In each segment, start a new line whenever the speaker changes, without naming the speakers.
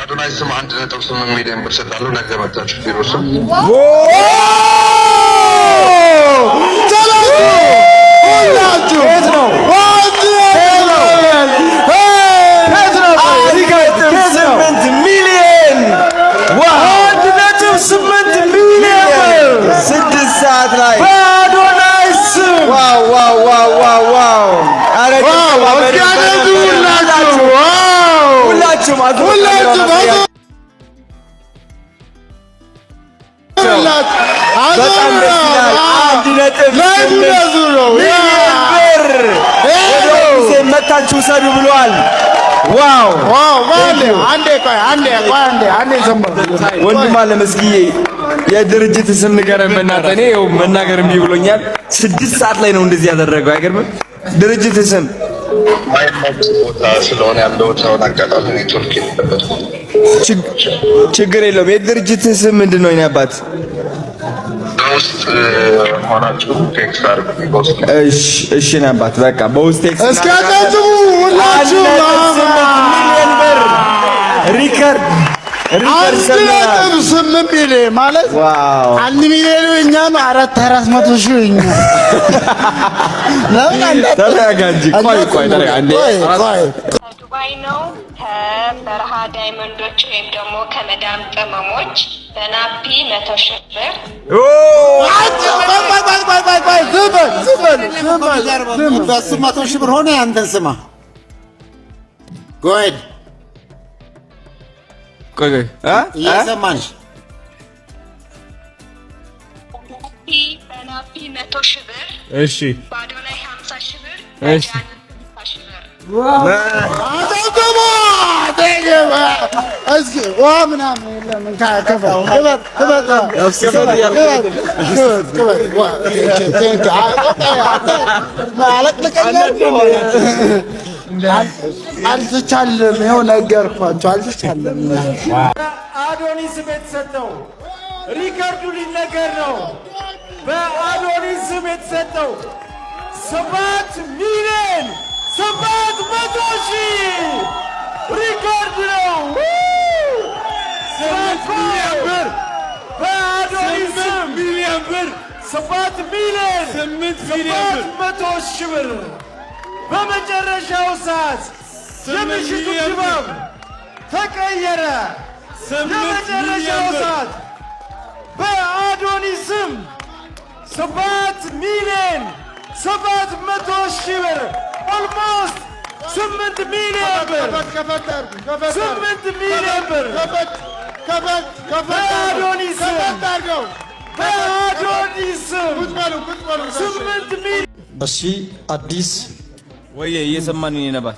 በአዶናይ ስም 1.8 ሚሊዮን ብር ሰጣለሁ። ነገ መጣችሁ ቢሮ ስም
መታችሁ ሰዱ ብሏል። ዋው አንዴ ዘምሩ ወንድም አለ መስጊዬ የድርጅት ስም ንገረን በእናትህ። እኔ ይኸው መናገር እምቢ ብሎኛል። 6 ሰዓት ላይ ነው እንደዚህ ያደረገው። አይገርምም? ድርጅት ስም
ስለሆነ ያለው ታውን አጋጣሚ ኔትወርክ የለበት
ችግር የለውም። የድርጅት ስም ምንድን ነው? የእኔ አባት
በውስጥ ሆናችሁ ቴክስት አድርጉ።
እሺ የእኔ አባት በቃ በውስጥ ቴክስት
እስከቀጥሉ ሁላችሁ
ሚሊዮን ብር ሪከርድ
1.8 ሚሊዮን ማለት 1 ሚሊዮን እኛ ነው 400 ሺህ እኛ
ተረጋጋ እንጂ ቆይ ተረጋጋ እንዴ
ዱባይ ነው ከበረሃ ዳይመንዶች ወይም ደግሞ ከመዳም ቅመሞች በናፒ 100 ሺህ ብር
በሱ 100 ሺህ ብር ሆነ። ያንተን ስማ ጎይድ
ቆይ
እየሰማንሽ
በናፒ 100 ሺህ ብር
እሺ
በአዶናይ 50 ሺህ ብር
እሺ
አልተቻለም። ይኸው ነገርኳቸው፣ አልተቻለም።
አዶኒስ የተሰጠው ሪከርዱ ሊነገር ነው። በአዶኒስ ስም የተሰጠው 7 ሚሊዮን 700,000 ሪከርድ ነው። 7 ሚሊዮን ብር በአዶኒስ ስም 7 ሚሊዮን 700,000 ብር በመጨረሻው ሰዓት የምሽቱ ድባብ ተቀየረ። የመጨረሻው ሰዓት በአዶኒስ ስም 7 ሚሊዮን 700,000 ብር ኦልሞስት 8 ሚሊዮን ብር 8 ሚሊዮን ብር በአዶኒስ ስም 8 ሚሊዮን።
እሺ አዲስ
ወይ እየሰማን ነው ነበር።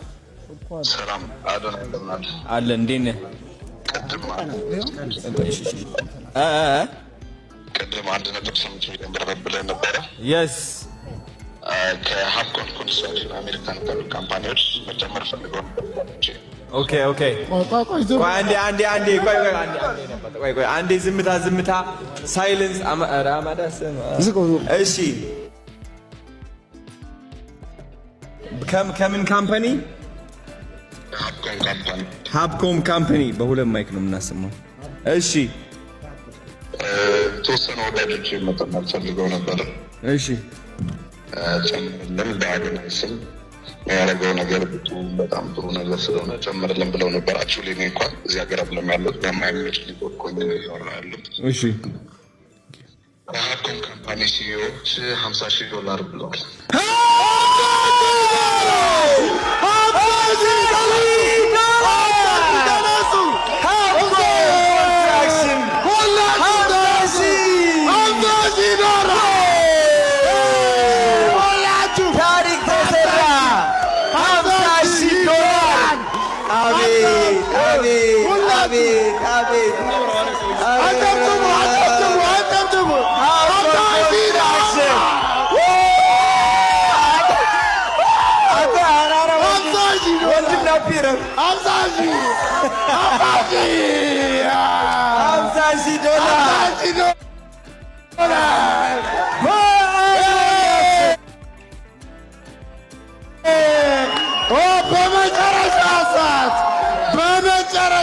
ሰላም አዶናይ እንደምን
አለ እንዴት ነህ?
ቅድም 1.8 ሚሊዮን ብር ብለህ ነበረ።
የስ
ከሀብኮን ኮንስትራክሽን አሜሪካን ካምፓኒዎች መጨመር ፈልገው ነበር።
ኦኬ አንዴ ዝምታ ሳይለንስ አማዳስ። እሺ ከምን ካምፓኒ? ሀብኮም ካምፓኒ። በሁለት ማይክ ነው የምናሰማው። እሺ
ተወሰነ ወዳጆች መጠናት ፈልገው ነበር።
እሺ
ጨምርልን በአዶናይ ስም ያደረገው ነገር በጣም ጥሩ ነገር ስለሆነ ጨምርልን ብለው ነበር። አክቹዋሊ እኔ እንኳን እዚህ ሀገር ብለም ያሉት በማይመች ሊቆቆኝ ይሆናሉ።
እሺ
ሀብኮም ካምፓኒ ሲኢኦዎች $50,000 ብለዋል።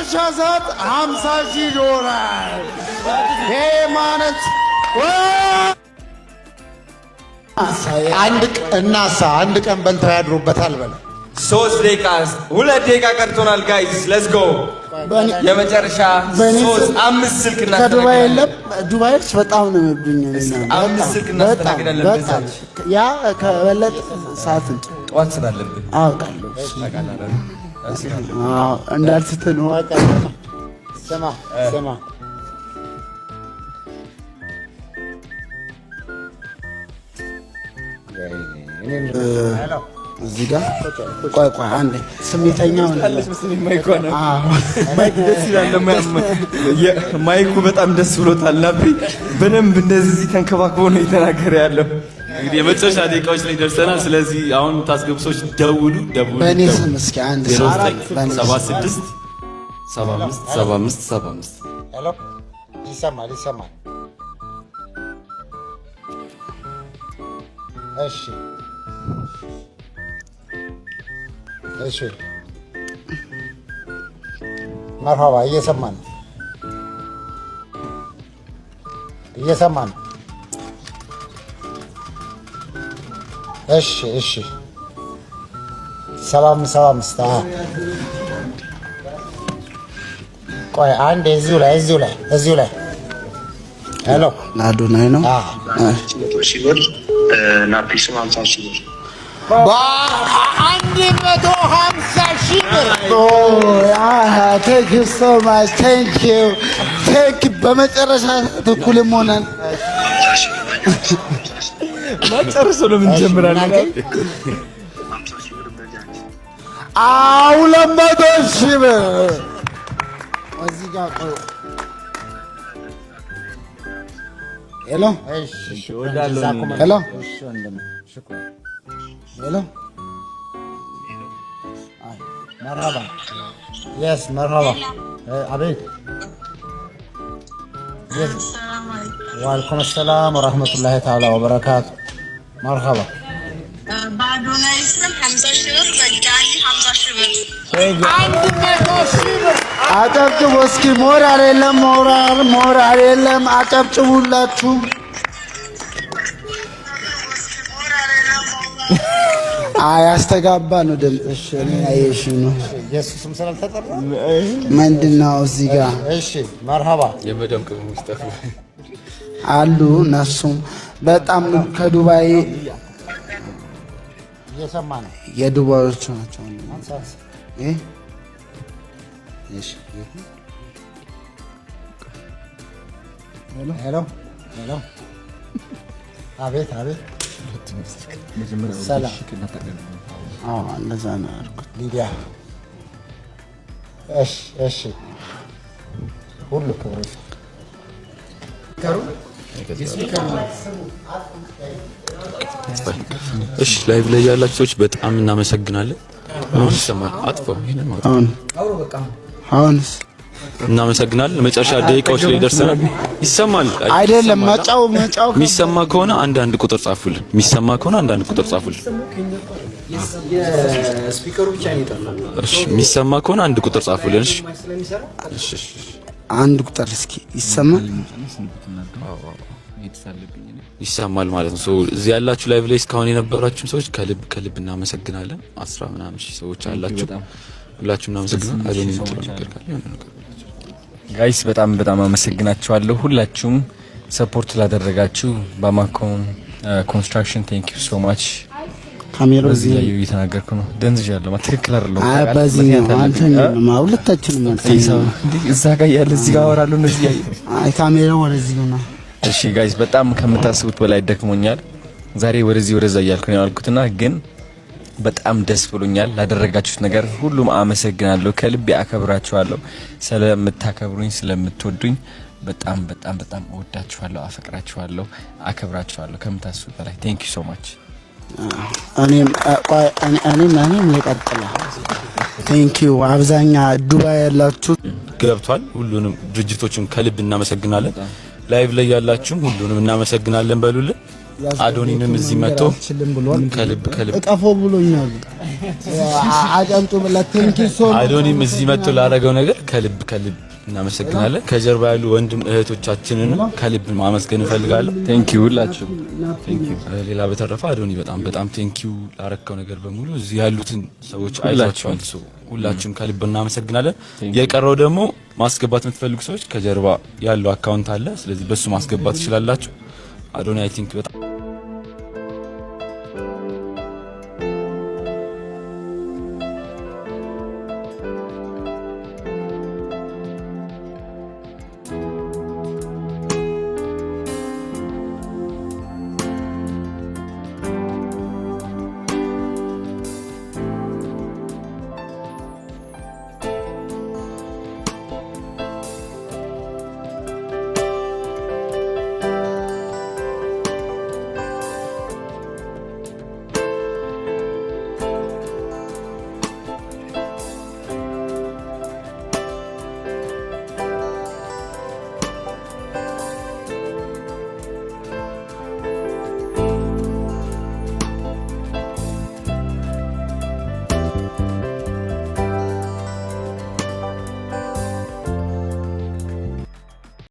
በመጨረሻ ሰዓት 50,000 ዶላር ይሄ ማለት አንድ ቀን በልተው ያድሩበታል በለ
3 ደቂቃ 2 ደቂቃ ቀርቶናል ጋይስ ሌትስ ጎ የመጨረሻ 5 ስልክ
ከዱባይ የለም ዱባይስ በጣም ነው የሚብዱኝ
5 ስልክ እናስተናግዳለን
ያ ከበለጠ ሰዓትን
ጠዋት ስላለብን
አውቃለሁ እንዳልስተን አውቃለሁ ስማ እዚህ ጋር ቆይ አንዴ ስሜተኛው
ማይኩ በጣም ደስ ብሎታል ናቢ በደንብ እንደዚህ ተንከባክቦ ነው የተናገረ ያለው
እንግዲህ የመጨረሻ ደቂቃዎች ላይ ደርሰናል ስለዚህ አሁን ታስገቡ ሰዎች ደውሉ
በእኔ ስም እስኪ አንድ
76 75
ሄሎ ይሰማል እሺ መርሃባ እየሰማን እሺ 75 ቆይ አንዴ እዚሁ ላይ ሄሎ ናዱናይ ነው
ናፒስ 50,000 ብር
150,000 ብር ቴንክ ዩ ሶ ማች ቴንክ ዩ በመጨረሻ ትኩልም ሆነን
ማጨረስ ነው ምን ጀምራለን
200,000 ብር እዚህ ጋር ቆይ ሄሎ مرحبا عبيد وعليكم السلام ورحمة الله تعالى وبركاته مرحبا
بعدنا يسلم 50,000 ብር በጃኒ 50,000 ብር
አጨብጭቡ እስኪ ሞራል የለም አጨብጭቡላችሁ አያስተጋባ ነው ድምጽሽ እኔ አየሽ ነው ኢየሱስም ስላልተጠራ ምንድነው እዚህ ጋር እሺ መርሃባ
የመደም ቅመሞች ጠፉ
አሉ እነሱም በጣም ከዱባይ እየሰማ ነው የዱባዮች ናቸው እሺ ሄሎ አቤት ሰላም እንደዛ ነው ያልኩት ሊዲያ እሺ ሁሉ ክብር
እሺ ላይቭ ላይ ያላችሁ ሰዎች በጣም እናመሰግናለን አሁን ይሰማል አጥፋው ይሄንን ማለት
አሁንስ
እናመሰግናለን መጨረሻ ደቂቃዎች ላይ ደርሰናል ይሰማል
አይደለም መጫው
የሚሰማ ከሆነ አንድ ቁጥር ጻፉልን የሚሰማ ከሆነ አንድ ቁጥር ጻፉልን
የስፒከሩ ብቻ ነው የጠፋው
እሺ የሚሰማ ከሆነ አንድ ቁጥር ጻፉልን እሺ
አንድ ቁጥር እስኪ ይሰማል
ይሰማል ማለት ነው እዚህ ያላችሁ ላይቭ ላይ እስካሁን የነበራችሁ ሰዎች ከልብ እናመሰግናለን 10 ምናምን ሺህ ሰዎች አላችሁ ሁላችሁም እናመሰግናለን አዶኒ ምትሉ ነገር ካለ
ጋይስ በጣም አመሰግናችኋለሁ ሁላችሁም ሰፖርት ላደረጋችሁ በማኮን ኮንስትራክሽን ቴንክ ዩ ሶ ማች
ካሜራው እዚህ
ላይ እየተናገርኩ ነው ደንዝዣለሁ ማትክክል አይደለም
በዚህ ነው አንተኛ ሁለታችንም
እዛ ጋር ያለ እዚህ ጋር አወራለሁ እንደዚህ ያይ
ካሜራው ወደዚህ ነው
እሺ ጋይስ በጣም ከምታስቡት በላይ ደክሞኛል ዛሬ ወደዛ እያልኩ ነው ያልኩትና ግን በጣም ደስ ብሎኛል ላደረጋችሁት ነገር ሁሉም አመሰግናለሁ ከልቤ አከብራችኋለሁ ስለምታከብሩኝ ስለምትወዱኝ በጣም እወዳችኋለሁ አፈቅራችኋለሁ አከብራችኋለሁ ከምታስቡት በላይ ቴንክ ዩ ሶ ማች
እኔም ለቀጥላ ቴንክ ዩ አብዛኛ ዱባይ ያላችሁ
ገብቷል ሁሉንም ድርጅቶችን ከልብ እናመሰግናለን ላይቭ ላይ ያላችሁም ሁሉንም እናመሰግናለን በሉልን አዶኒንም እዚህ መጥቶ ከልብ
እቀፎ ብሎኛል። አጨብጡ ለቴንኪሶ
አዶኒም እዚህ መጥቶ ላደረገው ነገር ከልብ እናመሰግናለን። ከጀርባ ያሉ ወንድም እህቶቻችንን ከልብ ማመስገን እንፈልጋለን።
ቴንኪው ሁላችሁ ቴንኪው።
ሌላ በተረፈ አዶኒ በጣም ቴንኪው ላረከው ነገር በሙሉ። እዚህ ያሉትን ሰዎች አይዟችኋል። ሁላችሁም ከልብ እናመሰግናለን። የቀረው ደግሞ ማስገባት የምትፈልጉ ሰዎች ከጀርባ ያለው አካውንት አለ። ስለዚህ በሱ ማስገባት ትችላላችሁ። አዶኒ አይ ቲንክ በጣም